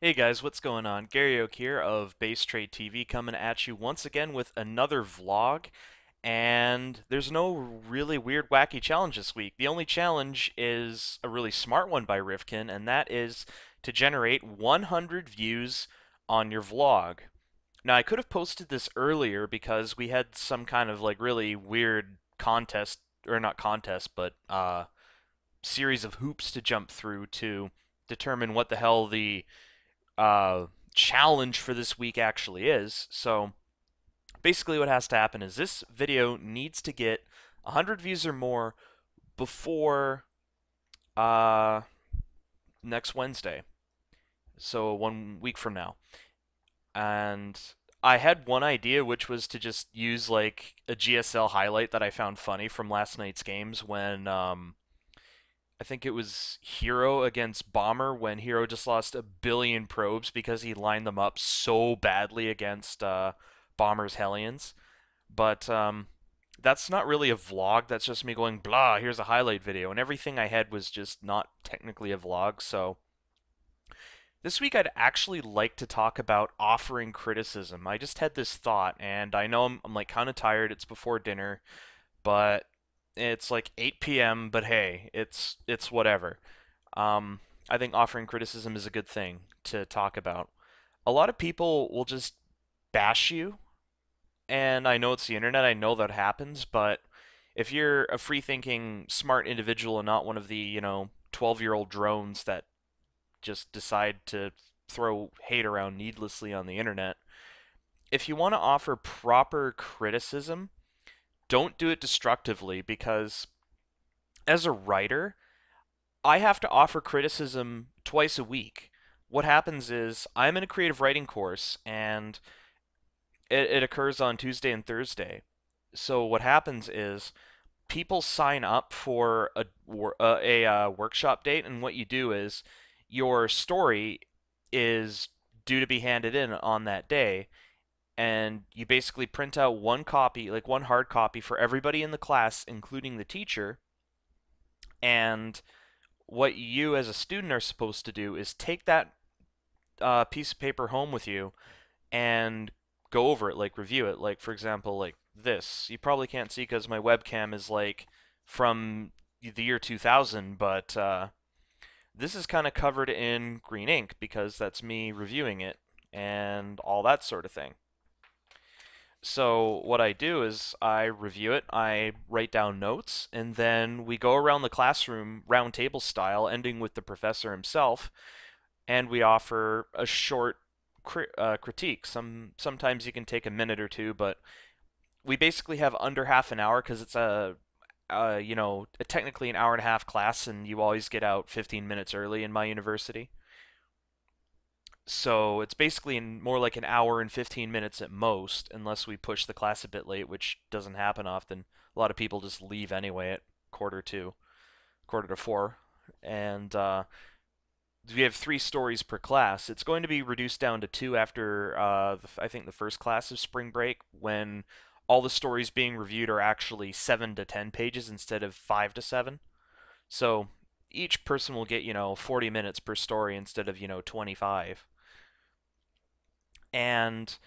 Hey guys, what's going on? GaryOak here of Base Trade TV coming at you once again with another vlog. And there's no really weird, wacky challenge this week. The only challenge is a really smart one by Rifkin, and that is to generate 100 views on your vlog. Now, I could have posted this earlier because we had some kind of like really weird contest, or not contest, but series of hoops to jump through to determine what the hell the uh, challenge for this week actually is. So basically, what has to happen is this video needs to get 100 views or more before uh, next Wednesday. So 1 week from now. And I had one idea, which was to just use like a GSL highlight that I found funny from last night's games when I think it was Hero against Bomber when Hero just lost a billion probes because he lined them up so badly against Bomber's Hellions. But that's not really a vlog. That's just me going, blah, here's a highlight video. And everything I had was just not technically a vlog. So this week I'd actually like to talk about offering criticism. I just had this thought, and I know I'm like kind of tired. It's before dinner, but it's like 8 p.m., but hey, it's whatever. Um, I think offering criticism is a good thing to talk about. A lot of people will just bash you, and I know it's the internet, I know that happens, but if you're a free-thinking, smart individual and not one of the, 12-year-old drones that just decide to throw hate around needlessly on the internet, if you want to offer proper criticism, don't do it destructively because as a writer, I have to offer criticism twice a week. What happens is I'm in a creative writing course and it occurs on Tuesday and Thursday. So what happens is people sign up for a workshop date, and what you do is your story is due to be handed in on that day, and you basically print out one copy, like one hard copy for everybody in the class, including the teacher, and what you as a student are supposed to do is take that piece of paper home with you and go over it, like review it. Like, for example, like this. You probably can't see because my webcam is like from the year 2000, but this is kind of covered in green ink because that's me reviewing it and all that sort of thing. So what I do is I review it, I write down notes, and then we go around the classroom round table style, ending with the professor himself, and we offer a short critique. Sometimes you can take a minute or two, but we basically have under half an hour because it's technically an hour and a half class, and you always get out 15 minutes early in my university. So it's basically more like an hour and 15 minutes at most, unless we push the class a bit late, which doesn't happen often. A lot of people just leave anyway at quarter to four. And we have 3 stories per class. It's going to be reduced down to 2 after, I think, the first class of spring break, when all the stories being reviewed are actually 7 to 10 pages instead of 5 to 7. So each person will get, 40 minutes per story instead of, 25. And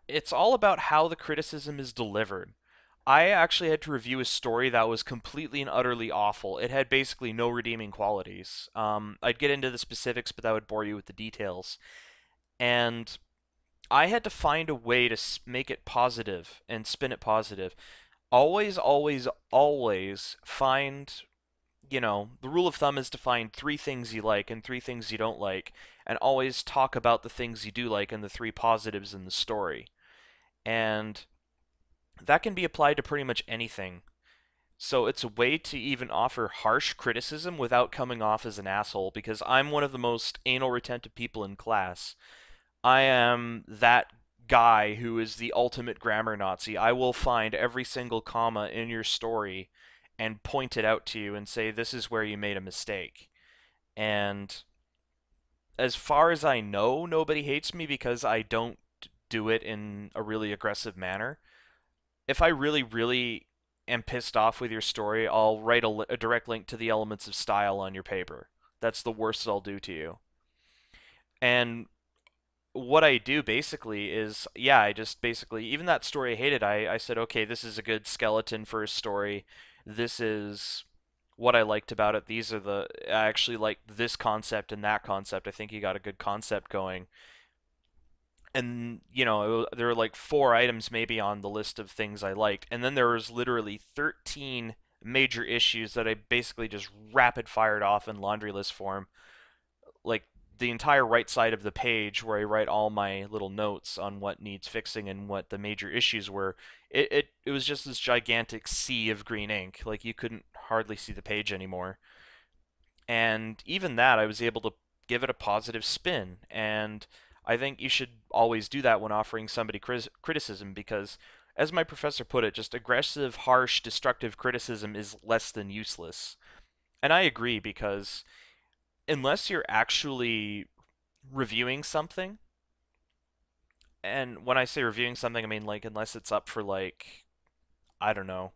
it's all about how the criticism is delivered. I actually had to review a story that was completely and utterly awful. It had basically no redeeming qualities. I'd get into the specifics, but that would bore you with the details. And I had to find a way to make it positive and spin it positive. Always, always, always find, the rule of thumb is to find 3 things you like and 3 things you don't like, and always talk about the things you do like and the 3 positives in the story. And that can be applied to pretty much anything. So it's a way to even offer harsh criticism without coming off as an asshole, because I'm one of the most anal retentive people in class. I am that guy who is the ultimate grammar Nazi. I will find every single comma in your story and point it out to you and say, this is where you made a mistake. And as far as I know, nobody hates me because I don't do it in a really aggressive manner. If I really, really am pissed off with your story, I'll write a direct link to the elements of style on your paper. That's the worst I'll do to you. And what I do basically is, yeah, I just basically, even that story I hated, I said, okay, this is a good skeleton for a story. This is what I liked about it. These are the, I actually like this concept and that concept. I think you got a good concept going. And, there were like four items maybe on the list of things I liked. And then there was literally 13 major issues that I basically just rapid fired off in laundry list form, like the entire right side of the page where I write all my little notes on what needs fixing and what the major issues were. It was just this gigantic sea of green ink. Like you couldn't hardly see the page anymore. And even that, I was able to give it a positive spin. And I think you should always do that when offering somebody criticism because, as my professor put it, just aggressive, harsh, destructive criticism is less than useless. And I agree because unless you're actually reviewing something, and when I say reviewing something, I mean like unless it's up for like, I don't know,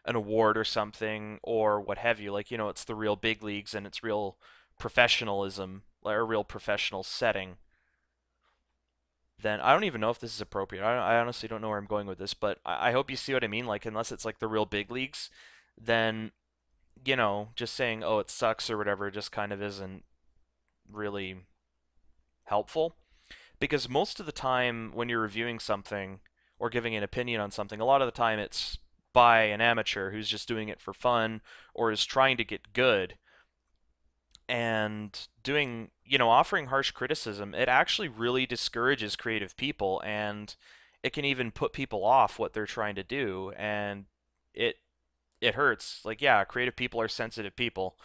an award or something or what have you, like it's the real big leagues and it's real professionalism or a real professional setting, then I don't even know if this is appropriate. I honestly don't know where I'm going with this, but I hope you see what I mean. Like unless it's like the real big leagues, then just saying oh it sucks or whatever just kind of isn't really helpful. Because most of the time when you're reviewing something or giving an opinion on something, a lot of the time it's by an amateur who's just doing it for fun or is trying to get good. And doing, offering harsh criticism, it actually really discourages creative people and it can even put people off what they're trying to do and it it hurts. Like yeah, creative people are sensitive people.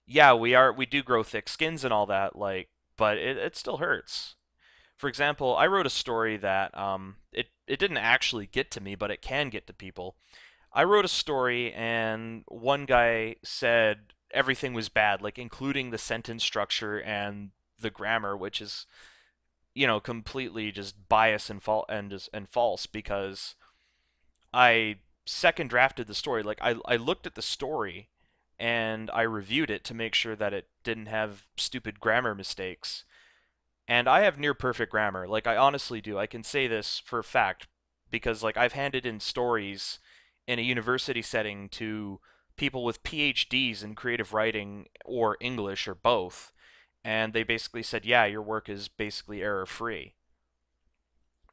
Yeah, we do grow thick skins and all that like, but it still hurts. For example, I wrote a story that it didn't actually get to me, but it can get to people. I wrote a story and one guy said everything was bad, like including the sentence structure and the grammar, which is completely just biased and false because I second drafted the story. Like I looked at the story and I reviewed it to make sure that it didn't have stupid grammar mistakes. And I have near perfect grammar. Like I honestly do. I can say this for a fact because like I've handed in stories in a university setting to people with PhDs in creative writing or English or both, and they basically said, "Yeah, your work is basically error free."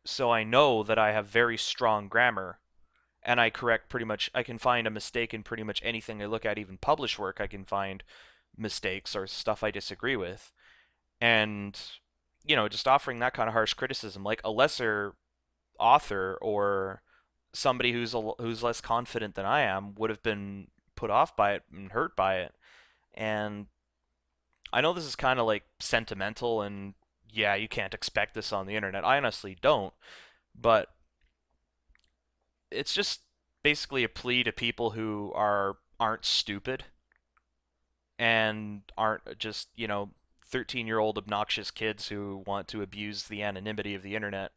So I know that I have very strong grammar and I correct pretty much I can find a mistake in pretty much anything I look at, even published work I can find mistakes or stuff I disagree with. And just offering that kind of harsh criticism like a lesser author or somebody who's less confident than I am would have been put off by it and hurt by it. And I know this is kind of like sentimental and yeah, you can't expect this on the internet. I honestly don't, but it's just basically a plea to people who aren't stupid and aren't just, 13-year-old obnoxious kids who want to abuse the anonymity of the internet.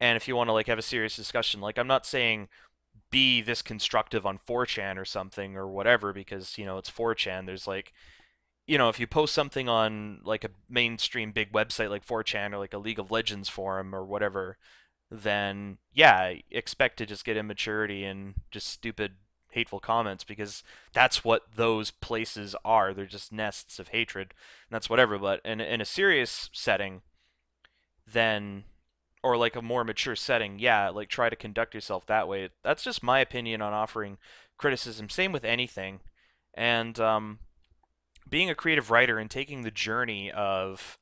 And if you want to like have a serious discussion, like I'm not saying be this constructive on 4chan or something or whatever because, it's 4chan. There's like, if you post something on like a mainstream big website like 4chan or like a League of Legends forum or whatever, then yeah, expect to just get immaturity and just stupid, hateful comments because that's what those places are. They're just nests of hatred, and that's whatever. But in a serious setting, then or like a more mature setting, yeah, like try to conduct yourself that way. That's just my opinion on offering criticism. Same with anything, and being a creative writer and taking the journey of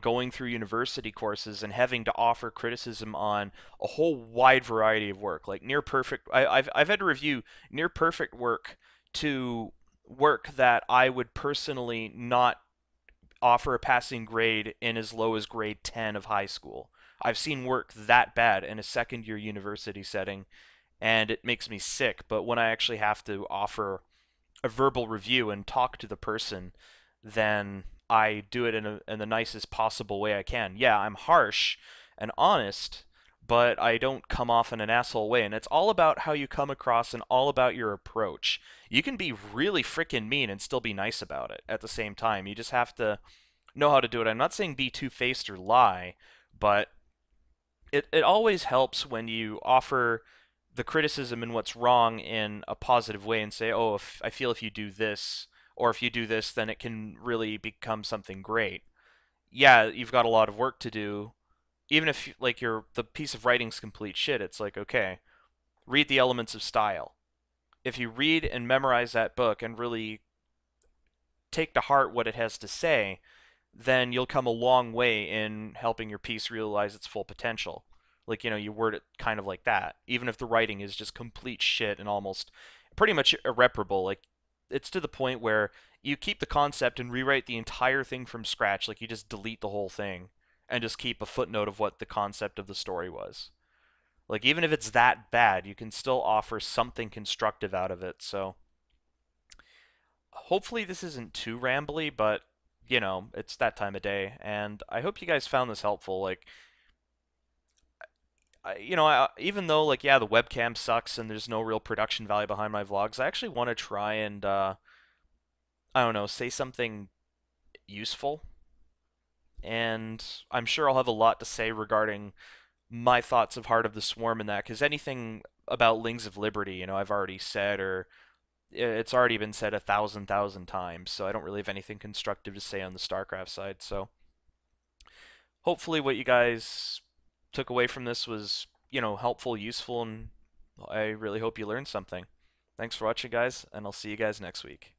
going through university courses and having to offer criticism on a whole wide variety of work, like near perfect. I've had to review near perfect work to work that I would personally not offer a passing grade in as low as grade 10 of high school. I've seen work that bad in a second year university setting, and it makes me sick. But when I actually have to offer a verbal review and talk to the person, then I do it in the nicest possible way I can. Yeah, I'm harsh and honest, but I don't come off in an asshole way. And it's all about how you come across and all about your approach. You can be really freaking mean and still be nice about it at the same time. You just have to know how to do it. I'm not saying be two-faced or lie, but it always helps when you offer the criticism and what's wrong in a positive way and say, "Oh, if I feel if you do this or if you do this, then it can really become something great." Yeah, you've got a lot of work to do. Even if like the piece of writing's complete shit, it's like, okay, read the elements of style. If you read and memorize that book and really take to heart what it has to say, then you'll come a long way in helping your piece realize its full potential. Like, you word it kind of like that. Even if the writing is just complete shit and almost pretty much irreparable, like, it's to the point where you keep the concept and rewrite the entire thing from scratch. Like, you just delete the whole thing and just keep a footnote of what the concept of the story was. Like, even if it's that bad, you can still offer something constructive out of it. So, hopefully this isn't too rambly, but it's that time of day, and I hope you guys found this helpful. Like, even though like yeah, the webcam sucks and there's no real production value behind my vlogs, I actually want to try and I don't know, say something useful, and I'm sure I'll have a lot to say regarding my thoughts of Heart of the Swarm and that, because anything about Lings of Liberty, I've already said, or it's already been said a thousand times, so I don't really have anything constructive to say on the StarCraft side. So hopefully what you guys took away from this was, helpful, useful, and I really hope you learned something. Thanks for watching, guys, and I'll see you guys next week.